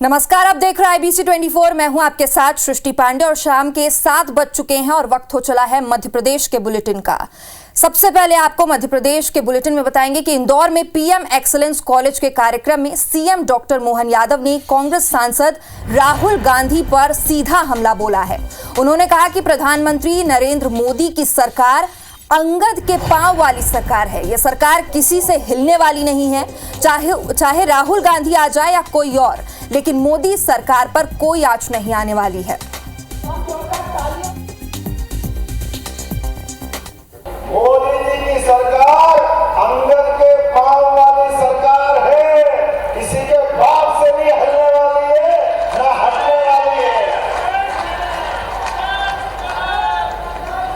नमस्कार, आप देख रहे हैं IBC 24। मैं हूं आपके साथ सृष्टि पांडे और शाम के 7 बज चुके हैं और वक्त हो चला है मध्य प्रदेश के बुलेटिन का। सबसे पहले आपको मध्य प्रदेश के बुलेटिन में बताएंगे कि इंदौर में PM एक्सीलेंस कॉलेज के कार्यक्रम में CM डॉक्टर मोहन यादव ने कांग्रेस सांसद राहुल गांधी पर सीधा हमला बोला है। उन्होंने कहा कि प्रधानमंत्री नरेंद्र मोदी की सरकार अंगद के पांव वाली सरकार है। यह सरकार किसी से हिलने वाली नहीं है, चाहे राहुल गांधी आ जाए या कोई और, लेकिन मोदी सरकार पर कोई आंच नहीं आने वाली है। मोदी जी की सरकार अंगद के पांव वाली सरकार है, किसी के बाप से नहीं हिलने वाली है, ना हटने वाली है।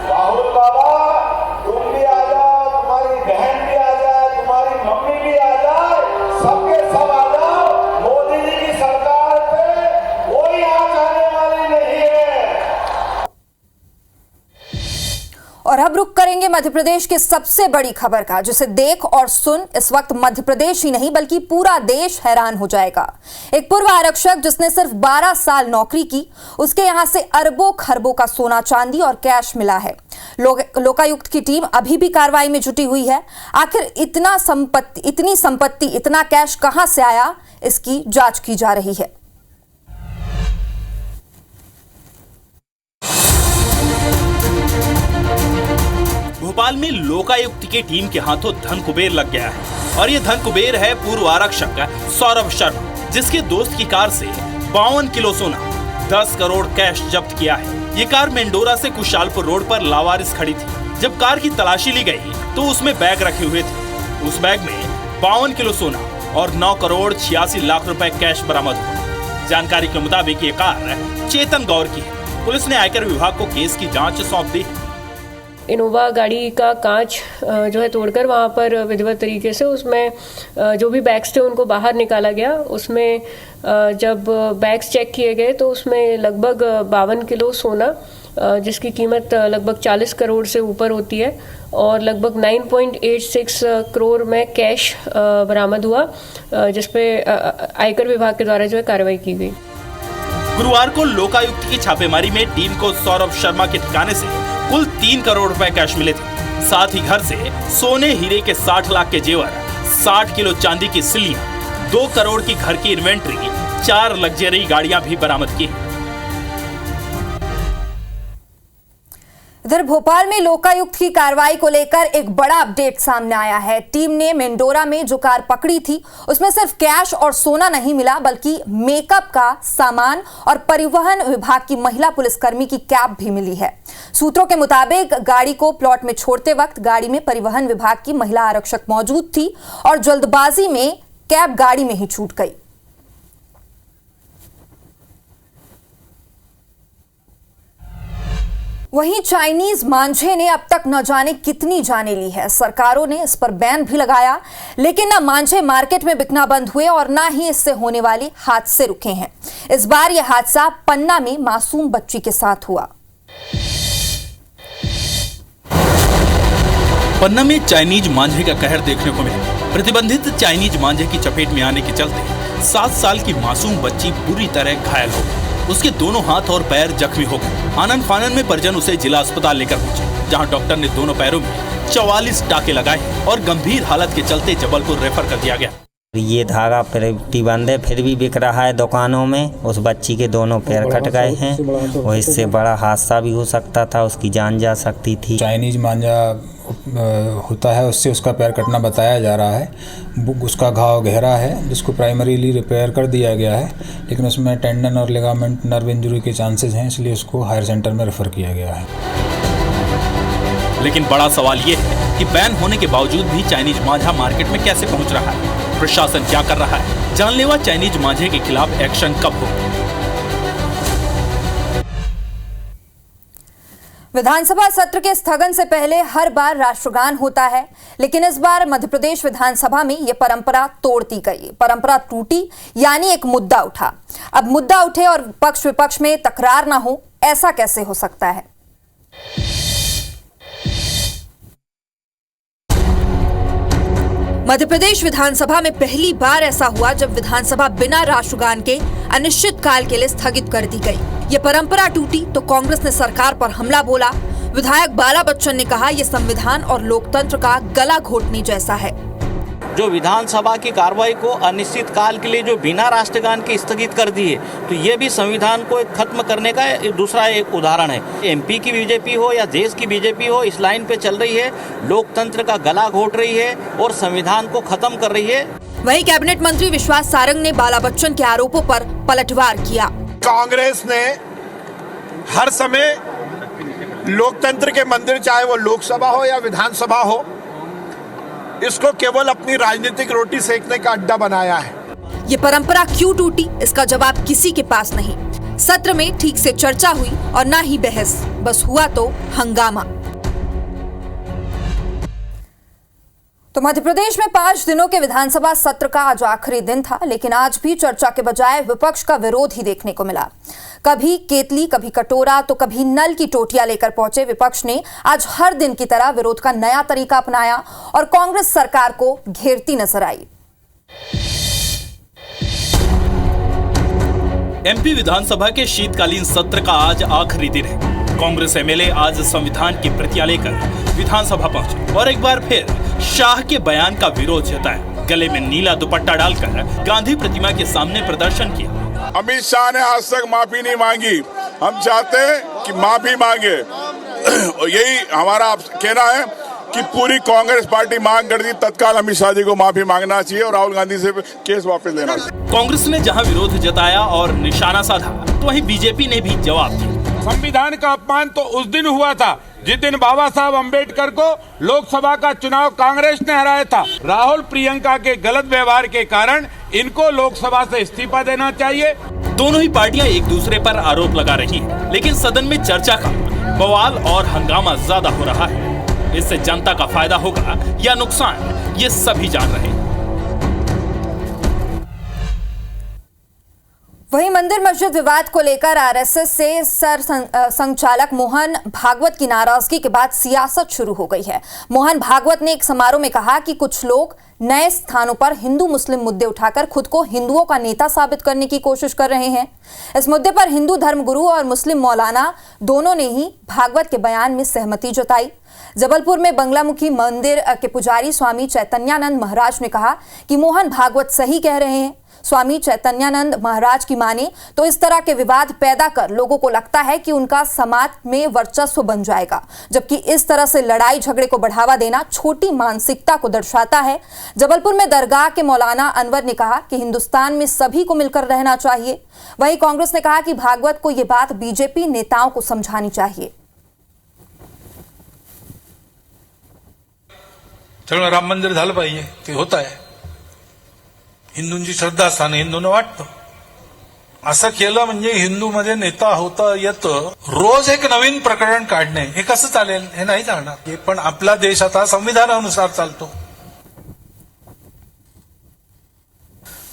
राहुल बाबा, तुम भी आ जाओ, तुम्हारी बहन भी आ जाए, तुम्हारी मम्मी भी आ जाए, सबके सब आ जाओ। मोदी जी की सरकार पे कोई आंच आने वाली नहीं है। और अब रुक करेंगे मध्य प्रदेश की सबसे बड़ी खबर का, जिसे देख और सुन इस वक्त मध्य प्रदेश ही नहीं बल्कि पूरा देश हैरान हो जाएगा। एक पूर्व आरक्षक जिसने सिर्फ 12 साल नौकरी की, उसके यहां से अरबों खरबों का सोना चांदी और कैश मिला है। लोकायुक्त की टीम अभी भी कार्रवाई में जुटी हुई है। आखिर इतनी संपत्ति, इतना कैश कहां से आया, इसकी जांच की जा रही है। भोपाल में लोकायुक्त की टीम के हाथों धन कुबेर लग गया है और ये धन कुबेर है पूर्व आरक्षक सौरभ शर्मा, जिसके दोस्त की कार से 52 किलो सोना, 10 करोड़ कैश जब्त किया है। ये कार मेंडोरा से कुशालपुर रोड पर लावारिस खड़ी थी। जब कार की तलाशी ली गई तो उसमें बैग रखे हुए थे। उस बैग में 52 किलो सोना और 9 करोड़ 86 लाख रुपए कैश बरामद हुआ। जानकारी के मुताबिक ये कार चेतन गौर की है। पुलिस ने आयकर विभाग को केस की जाँच सौंप दी। इनोवा गाड़ी का कांच जो है तोड़कर वहाँ पर विधिवत तरीके से उसमें जो भी बैग्स थे उनको बाहर निकाला गया। उसमें जब बैग्स चेक किए गए तो उसमें लगभग 52 किलो सोना, जिसकी कीमत लगभग 40 करोड़ से ऊपर होती है, और लगभग 9.86 करोड़ में कैश बरामद हुआ, जिसपे आयकर विभाग के द्वारा जो है कार्रवाई की गई। गुरुवार को लोकायुक्त की छापेमारी में टीम को सौरभ शर्मा के ठिकाने से कुल 3 करोड़ रुपए कैश मिले थे। साथ ही घर से सोने हीरे के 60 लाख के जेवर, 60 किलो चांदी की सिल्लियां, 2 करोड़ की घर की इन्वेंट्री, 4 लग्जरी गाड़ियां भी बरामद की। इधर भोपाल में लोकायुक्त की कार्रवाई को लेकर एक बड़ा अपडेट सामने आया है। टीम ने मेंडोरा में जो कार पकड़ी थी उसमें सिर्फ कैश और सोना नहीं मिला, बल्कि मेकअप का सामान और परिवहन विभाग की महिला पुलिसकर्मी की कैप भी मिली है। सूत्रों के मुताबिक गाड़ी को प्लॉट में छोड़ते वक्त गाड़ी में परिवहन विभाग की महिला आरक्षक मौजूद थी और जल्दबाजी में कैप गाड़ी में ही छूट गई। वहीं चाइनीज मांझे ने अब तक न जाने कितनी जानें ली है। सरकारों ने इस पर बैन भी लगाया, लेकिन न मांझे मार्केट में बिकना बंद हुए और न ही इससे होने वाले हादसे रुके हैं। इस बार यह हादसा पन्ना में मासूम बच्ची के साथ हुआ। पन्ना में चाइनीज मांझे का कहर देखने को मिला। प्रतिबंधित चाइनीज मांझे की चपेट में आने के चलते 7 साल की मासूम बच्ची बुरी तरह घायल हो गई। उसके दोनों हाथ और पैर जख्मी हो गए। आनन फानन में परिजन उसे जिला अस्पताल लेकर पहुंचे, जहां डॉक्टर ने दोनों पैरों में 44 टाके लगाए और गंभीर हालत के चलते जबलपुर रेफर कर दिया गया। ये धागा प्रतिबंध है, फिर भी बिक रहा है दुकानों में। उस बच्ची के दोनों पैर कट गए हैं और इससे बड़ा हादसा भी हो सकता था, उसकी जान जा सकती थी। चाइनीज मांझा होता है, उससे उसका पैर कटना बताया जा रहा है। उसका घाव गहरा है, जिसको प्राइमरीली रिपेयर कर दिया गया है, लेकिन उसमें टेंडन और लिगामेंट नर्व इंजरी के चांसेस हैं, इसलिए उसको हायर सेंटर में रेफर किया गया है। लेकिन बड़ा सवाल ये है कि बैन होने के बावजूद भी चाइनीज मांझा मार्केट में कैसे पहुंच रहा है? प्रशासन क्या कर रहा है? जानलेवा चाइनीज मांझे के खिलाफ एक्शन कब होगा? विधानसभा सत्र के स्थगन से पहले हर बार राष्ट्रगान होता है, लेकिन इस बार मध्य प्रदेश विधानसभा में यह परंपरा तोड़ दी गई। परंपरा टूटी, यानी एक मुद्दा उठा। अब मुद्दा उठे और पक्ष विपक्ष में तकरार ना हो, ऐसा कैसे हो सकता है? मध्य प्रदेश विधानसभा में पहली बार ऐसा हुआ जब विधानसभा बिना राष्ट्रगान के अनिश्चित काल के लिए स्थगित कर दी गई। ये परंपरा टूटी तो कांग्रेस ने सरकार पर हमला बोला। विधायक बाला बच्चन ने कहा, यह संविधान और लोकतंत्र का गला घोटने जैसा है। जो विधानसभा की कार्रवाई को अनिश्चित काल के लिए जो बिना राष्ट्रगान के स्थगित कर दी है, तो ये भी संविधान को खत्म करने का दूसरा एक उदाहरण है। एमपी की बीजेपी हो या देश की बीजेपी हो, इस लाइन पे चल रही है, लोकतंत्र का गला घोट रही है और संविधान को खत्म कर रही है। वहीं कैबिनेट मंत्री विश्वास सारंग ने बाला बच्चन के आरोपों पर पलटवार किया। कांग्रेस ने हर समय लोकतंत्र के मंदिर, चाहे वो लोकसभा हो या विधानसभा हो, इसको केवल अपनी राजनीतिक रोटी सेकने का अड्डा बनाया है। ये परंपरा क्यों टूटी, इसका जवाब किसी के पास नहीं। सत्र में ठीक से चर्चा हुई और ना ही बहस, बस हुआ तो हंगामा। तो मध्य प्रदेश में 5 दिनों के विधानसभा सत्र का आज आखिरी दिन था, लेकिन आज भी चर्चा के बजाय विपक्ष का विरोध ही देखने को मिला। कभी केतली, कभी कटोरा, तो कभी नल की टोटियां लेकर पहुंचे विपक्ष ने आज हर दिन की तरह विरोध का नया तरीका अपनाया और कांग्रेस सरकार को घेरती नजर आई। एमपी विधानसभा के शीतकालीन सत्र का आज आखिरी दिन है। कांग्रेस एमएलए आज संविधान की प्रतियां लेकर विधानसभा पहुंचे और एक बार फिर शाह के बयान का विरोध जताया। गले में नीला दुपट्टा डालकर गांधी प्रतिमा के सामने प्रदर्शन किया। अमित शाह ने आज तक माफी नहीं मांगी, हम चाहते हैं कि माफी मांगे। यही हमारा कहना है कि पूरी कांग्रेस पार्टी मांग कर दी, तत्काल अमित शाह जी को माफी मांगना चाहिए और राहुल गांधी से केस वापस लेना चाहिए। कांग्रेस ने जहां विरोध जताया और निशाना साधा, तो वहीं बीजेपी ने भी जवाब दिया। संविधान का अपमान तो उस दिन हुआ था जिस दिन बाबा साहब अम्बेडकर को लोकसभा का चुनाव कांग्रेस ने हराया था। राहुल प्रियंका के गलत व्यवहार के कारण इनको लोकसभा से इस्तीफा देना चाहिए। दोनों ही पार्टियां एक दूसरे पर आरोप लगा रही हैं, लेकिन सदन में चर्चा का बवाल और हंगामा ज्यादा हो रहा है। इससे जनता का फायदा होगा या नुकसान, ये सभी जान रहे हैं। वहीं मंदिर मस्जिद विवाद को लेकर आरएसएस से संचालक मोहन भागवत की नाराजगी के बाद सियासत शुरू हो गई है। मोहन भागवत ने एक समारोह में कहा कि कुछ लोग नए स्थानों पर हिंदू मुस्लिम मुद्दे उठाकर खुद को हिंदुओं का नेता साबित करने की कोशिश कर रहे हैं। इस मुद्दे पर हिंदू धर्मगुरु और मुस्लिम मौलाना दोनों ने ही भागवत के बयान में सहमति जताई। जबलपुर में बंगलामुखी मंदिर के पुजारी स्वामी चैतन्यानंद महाराज ने कहा कि मोहन भागवत सही कह रहे हैं। स्वामी चैतन्यानंद महाराज की माने तो इस तरह के विवाद पैदा कर लोगों को लगता है कि उनका समाज में वर्चस्व बन जाएगा, जबकि इस तरह से लड़ाई झगड़े को बढ़ावा देना छोटी मानसिकता को दर्शाता है। जबलपुर में दरगाह के मौलाना अनवर ने कहा कि हिंदुस्तान में सभी को मिलकर रहना चाहिए। वहीं कांग्रेस ने कहा कि भागवत को यह बात बीजेपी नेताओं को समझानी चाहिए। चलो राम मंदिर झालं पाहिजे, ते होत आहे, हिंदूंची श्रद्धास्थान हिंदूंना वाटतं, असं केलं म्हणजे हिंदूमध्ये नेता होता येतं। रोज एक नवीन प्रकरण काढणे हे कसं चालेल? हे नाही चालणार। पण आपला देश आता संविधानानुसार चालतो।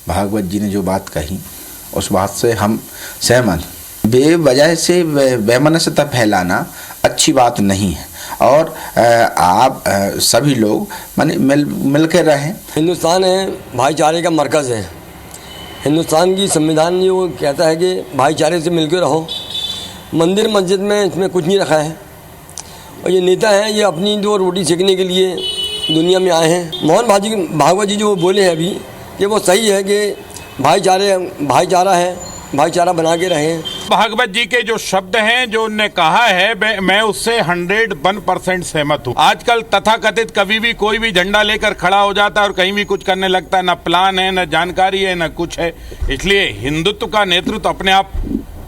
भागवत जी ने जो बात कही उस बात से हम सहमत। बेवजह से वैमनस्यता फैलाना अच्छी बात नहीं है और आप सभी लोग माने मिलकर रहें। हिंदुस्तान है भाईचारे का मरकज़ है। हिंदुस्तान की संविधान जो कहता है कि भाईचारे से मिलकर रहो। मंदिर मस्जिद में इसमें कुछ नहीं रखा है और ये नेता हैं, ये अपनी जो रोटी सेकने के लिए दुनिया में आए हैं। मोहन भागवत जी जो बोले हैं अभी, ये वो सही है कि भाईचारा है, भाईचारा बना के रहें। भागवत जी के जो शब्द हैं, जो उनने कहा है, मैं उससे 101% सहमत हूँ। आजकल तथाकथित कभी भी कोई भी झंडा लेकर खड़ा हो जाता है और कहीं भी कुछ करने लगता है, न प्लान है, न जानकारी है, न कुछ है। इसलिए हिंदुत्व का नेतृत्व अपने आप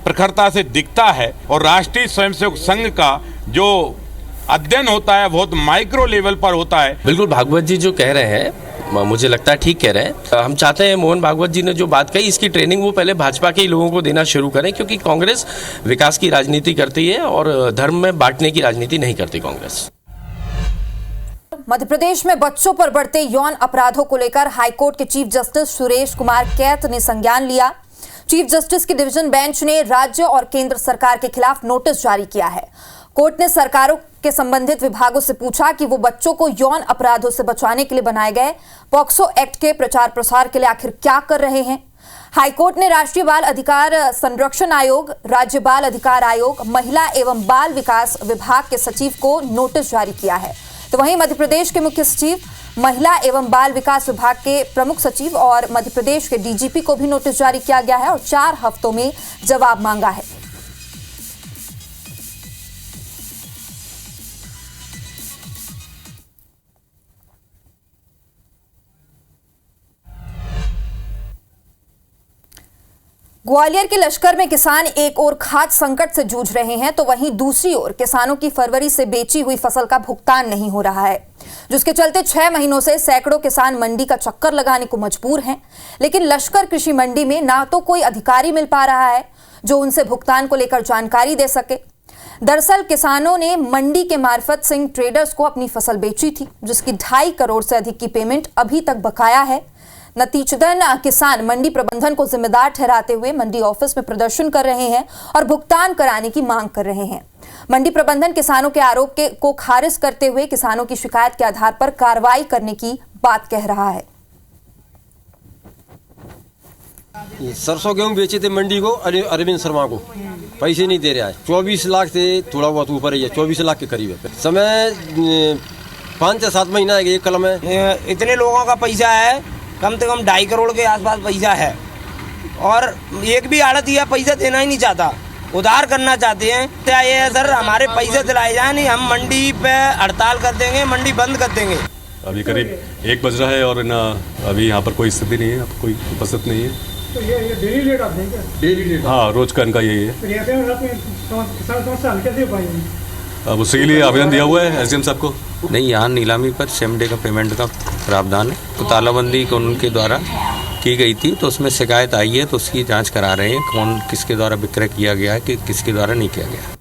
प्रखरता से दिखता है और राष्ट्रीय स्वयंसेवक संघ का जो अध्ययन होता है बहुत माइक्रो लेवल पर होता है। बिल्कुल भागवत जी जो कह रहे हैं मुझे लगता है ठीक कह रहे हैं। हम चाहते हैं मोहन भागवत जी ने जो बात कही इसकी ट्रेनिंग वो पहले भाजपा के ही लोगों को देना शुरू करें, क्योंकि कांग्रेस विकास की राजनीति करती है और धर्म में बांटने की राजनीति नहीं करती कांग्रेस। मध्य प्रदेश में बच्चों पर बढ़ते यौन अपराधों को लेकर हाईकोर्ट के चीफ जस्टिस सुरेश कुमार कैत ने संज्ञान लिया। चीफ जस्टिस की डिवीजन बेंच ने राज्य और केंद्र सरकार के खिलाफ नोटिस जारी किया है। कोर्ट ने सरकारों के संबंधित विभागों से पूछा कि वो बच्चों को यौन अपराधों से बचाने के लिए बनाए गए पॉक्सो एक्ट के प्रचार प्रसार के लिए आखिर क्या कर रहे हैं। हाईकोर्ट ने राष्ट्रीय बाल अधिकार संरक्षण आयोग, राज्य बाल अधिकार आयोग, महिला एवं बाल विकास विभाग के सचिव को नोटिस जारी किया है। तो वहीं मध्य प्रदेश के मुख्य सचिव, महिला एवं बाल विकास विभाग के प्रमुख सचिव और मध्य प्रदेश के डीजीपी को भी नोटिस जारी किया गया है और 4 हफ्तों में जवाब मांगा है। ग्वालियर के लश्कर में किसान एक ओर खाद्य संकट से जूझ रहे हैं तो वहीं दूसरी ओर किसानों की फरवरी से बेची हुई फसल का भुगतान नहीं हो रहा है, जिसके चलते 6 महीनों से सैकड़ों किसान मंडी का चक्कर लगाने को मजबूर हैं। लेकिन लश्कर कृषि मंडी में ना तो कोई अधिकारी मिल पा रहा है जो उनसे भुगतान को लेकर जानकारी दे सके। दरअसल किसानों ने मंडी के मार्फत सिंह ट्रेडर्स को अपनी फसल बेची थी, जिसकी 2.5 करोड़ से अधिक की पेमेंट अभी तक बकाया है। नतीजतन किसान मंडी प्रबंधन को जिम्मेदार ठहराते हुए मंडी ऑफिस में प्रदर्शन कर रहे हैं और भुगतान कराने की मांग कर रहे हैं। मंडी प्रबंधन किसानों के आरोप को खारिज करते हुए किसानों की शिकायत के आधार पर कार्रवाई करने की बात कह रहा है। सरसों गेहूं बेचे थे मंडी को अरविंद शर्मा को, पैसे नहीं दे रहा है। 24 लाख से थोड़ा बहुत ऊपर ही है, 24 लाख के करीब है। समय 5 से 7 महीना है, एक कलम है। इतने लोगों का पैसा है, कम से कम 2.5 करोड़ के आसपास पैसा है और एक भी आड़ती है पैसा देना ही नहीं चाहता, उधार करना चाहते हैं। क्या ये है सर, हमारे पैसे दिलाए जाए, नहीं हम मंडी पे हड़ताल कर देंगे, मंडी बंद कर देंगे। अभी करीब 1 बज रहा है और ना अभी यहाँ पर कोई स्थिति नहीं है, कोई उपस्थित नहीं है। तो ये डेली रेट आप देंगे? डेली रेट, हाँ, रोज का इनका यही है। तो किसान समस्या हल कैसे हो पाएंगे? अब उसके लिए आवेदन दिया हुआ है एसडीएम साहब को। नहीं, यहाँ नीलामी पर सेम डे का पेमेंट का प्रावधान है। तो तालाबंदी उनके द्वारा की गई थी तो उसमें शिकायत आई है तो उसकी जांच करा रहे हैं, कौन किसके द्वारा विक्रय किया गया है कि किसके द्वारा नहीं किया गया।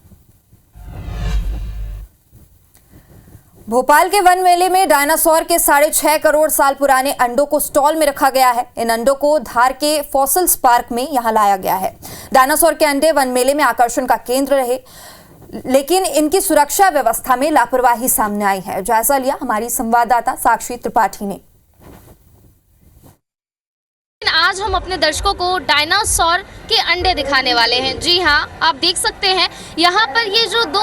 भोपाल के वन मेले में डायनासोर के 6.5 करोड़ साल पुराने अंडों को स्टॉल में रखा गया है। इन अंडों को धार के फॉसिल्स पार्क में यहां लाया गया है। डायनासोर के अंडे वन मेले में आकर्षण का केंद्र रहे, लेकिन इनकी सुरक्षा व्यवस्था में लापरवाही सामने आई है। जायजा लिया हमारी संवाददाता साक्षी त्रिपाठी ने। आज हम अपने दर्शकों को डायनासोर के अंडे दिखाने वाले हैं। जी हाँ, आप देख सकते हैं यहाँ पर ये जो 2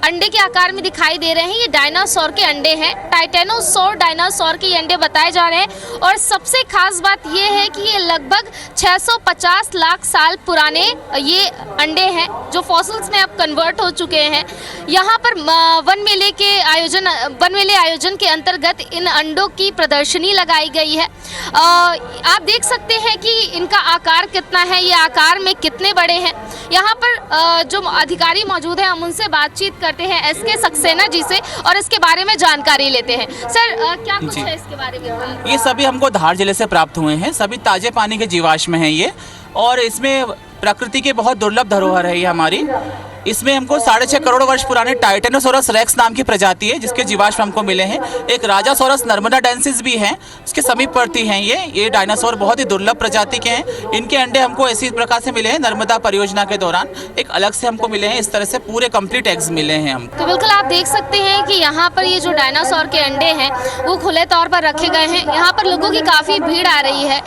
अंडे के आकार में दिखाई दे रहे हैं, ये डायनासोर के अंडे हैं। टाइटेनोसोर डायनासोर के अंडे बताए जा रहे हैं और सबसे खास बात ये है कि ये लगभग 650 लाख साल पुराने ये अंडे हैं जो फॉसिल्स में अब कन्वर्ट हो चुके हैं। यहाँ पर वन मेले आयोजन के अंतर्गत इन अंडों की प्रदर्शनी लगाई गई है। आप देख सकते हैं कि इनका आकार कितना है, ये आकार में कितने बड़े हैं। यहाँ पर जो अधिकारी मौजूद हैं हम उनसे बातचीत करते हैं, एसके सक्सेना जी से, और इसके बारे में जानकारी लेते हैं। सर, क्या कुछ है इसके बारे में? ये सभी हमको धार जिले से प्राप्त हुए हैं, सभी ताजे पानी के जीवाश्म हैं ये, और इसमें प्रकृति के बहुत दुर्लभ धरोहर है ये हमारी। इसमें हमको 6.5 करोड़ वर्ष पुराने टाइटेनोसोरस रेक्स नाम की प्रजाति है जिसके जीवाश्म हमको मिले हैं। एक राजासोरस नर्मदाडेंसिस भी हैं, उसके समीपवर्ती हैं ये डायनासोर बहुत ही दुर्लभ प्रजाति के हैं। इनके अंडे हमको इसी प्रकार से मिले हैं नर्मदा परियोजना के दौरान, एक अलग से हमको मिले हैं। इस तरह से पूरे कंप्लीट एग्स मिले हैं हम। तो बिल्कुल आप देख सकते हैं कि यहाँ पर ये जो डायनासोर के अंडे हैं वो खुले तौर पर रखे गए हैं। यहाँ पर लोगों की काफ़ी भीड़ आ रही है।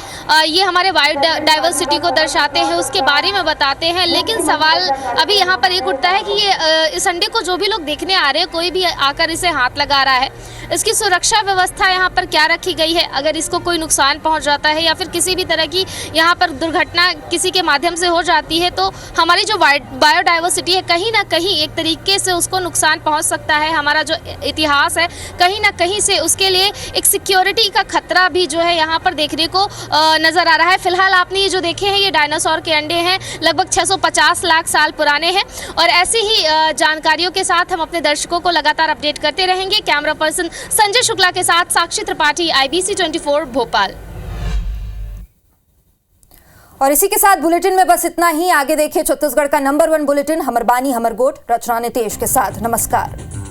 ये हमारे बायोडाइवर्सिटी को दर्शाते हैं, उसके बारे में बताते हैं। लेकिन सवाल अभी यहाँ पर उठता है कि ये इस अंडे को जो भी लोग देखने आ रहे हैं, कोई भी आकर इसे हाथ लगा रहा है, इसकी सुरक्षा व्यवस्था यहाँ पर क्या रखी गई है? अगर इसको कोई नुकसान पहुँच जाता है या फिर किसी भी तरह की यहाँ पर दुर्घटना किसी के माध्यम से हो जाती है तो हमारी जो बायोडाइवर्सिटी है कहीं ना कहीं एक तरीके से उसको नुकसान पहुँच सकता है। हमारा जो इतिहास है कहीं ना कहीं से उसके लिए एक सिक्योरिटी का खतरा भी जो है यहाँ पर देखने को नज़र आ रहा है। फिलहाल आपने ये जो देखे हैं ये डायनासोर के अंडे हैं, लगभग 650 लाख साल पुराने हैं। और ऐसी ही जानकारियों के साथ हम अपने दर्शकों को लगातार अपडेट करते रहेंगे। कैमरा पर्सन संजय शुक्ला के साथ साक्षी त्रिपाठी, IBC 24 भोपाल। और इसी के साथ बुलेटिन में बस इतना ही। आगे देखिए छत्तीसगढ़ का नंबर 1 बुलेटिन हमर बानी हमर गोठ, रचना नितेश के साथ। नमस्कार।